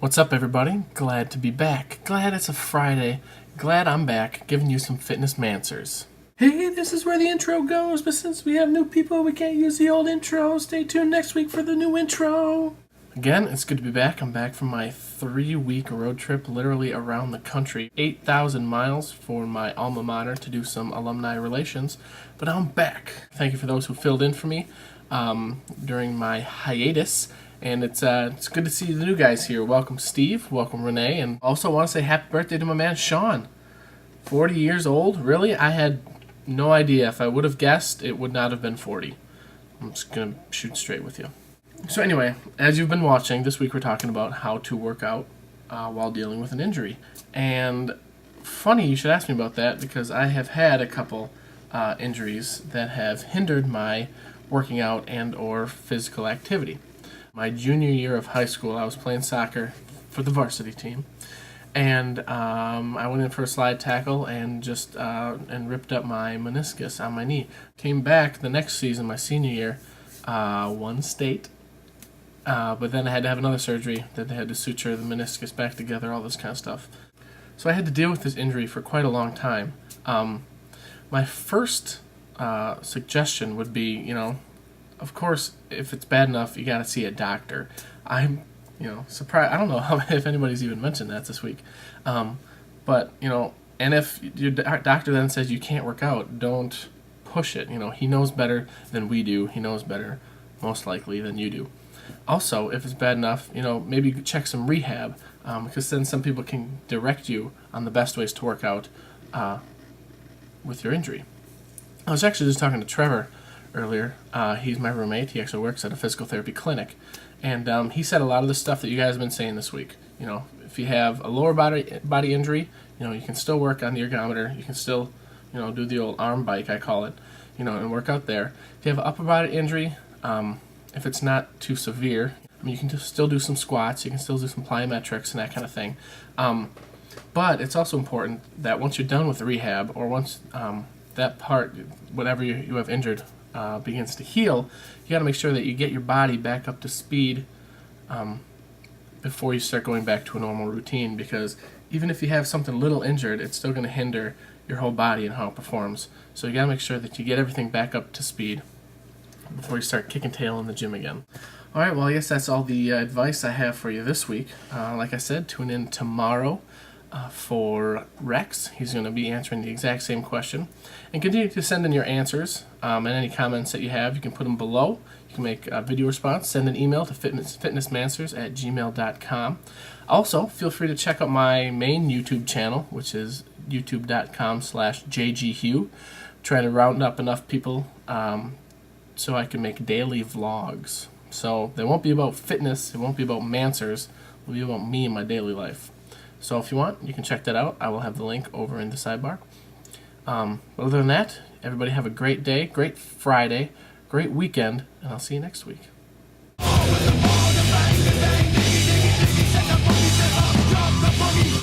What's up, everybody? Glad to be back. Glad it's a Friday. Glad I'm back, giving you some FitnessManswers. Hey, this is where the intro goes, but since we have new people, we can't use the old intro. Stay tuned next week for the new intro. Again, it's good to be back. I'm back from my 3-week road trip, literally around the country. 8,000 miles for my alma mater to do some alumni relations, but I'm back. Thank you for those who filled in for me during my hiatus. And it's good to see the new guys here. Welcome, Steve. Welcome, Renee. And also want to say happy birthday to my man, Sean. 40 years old? Really? I had no idea. If I would have guessed, it would not have been 40. I'm just going to shoot straight with you. So anyway, as you've been watching, this week we're talking about how to work out while dealing with an injury. And funny you should ask me about that, because I have had a couple injuries that have hindered my working out and or physical activity. My junior year of high school, I was playing soccer for the varsity team, and I went in for a slide tackle and just ripped up my meniscus on my knee. Came back the next season, my senior year, won state, but then I had to have another surgery. Then they had to suture the meniscus back together, all this kind of stuff. So I had to deal with this injury for quite a long time. My first suggestion would be, of course, if it's bad enough, you got to see a doctor. I'm, surprised. I don't know if anybody's even mentioned that this week. But, and if your doctor then says you can't work out, don't push it. He knows better than we do. He knows better, most likely, than you do. Also, if it's bad enough, maybe check some rehab, because then some people can direct you on the best ways to work out with your injury. I was actually just talking to Trevor earlier. He's my roommate. He actually works at a physical therapy clinic, and he said a lot of the stuff that you guys have been saying this week. If you have a lower body injury, you can still work on the ergometer. You can still, do the old arm bike, I call it, and work out there. If you have an upper body injury, if it's not too severe, you can still do some squats. You can still do some plyometrics and that kind of thing. But it's also important that once you're done with the rehab, or once that part, whatever you have injured, begins to heal, you got to make sure that you get your body back up to speed before you start going back to a normal routine, because even if you have something little injured, it's still going to hinder your whole body and how it performs. So you got to make sure that you get everything back up to speed before you start kicking tail in the gym again. Alright, well, I guess that's all the advice I have for you this week. Like I said, tune in tomorrow for Rex. He's going to be answering the exact same question. And continue to send in your answers and any comments that you have. You can put them below. You can make a video response. Send an email to fitnessmanswers@gmail.com. Also, feel free to check out my main YouTube channel, which is youtube.com/jghugh. Trying to round up enough people so I can make daily vlogs. So they won't be about fitness. It won't be about Manswers. It will be about me and my daily life. So if you want, you can check that out. I will have the link over in the sidebar. But other than that, everybody have a great day, great Friday, great weekend, and I'll see you next week.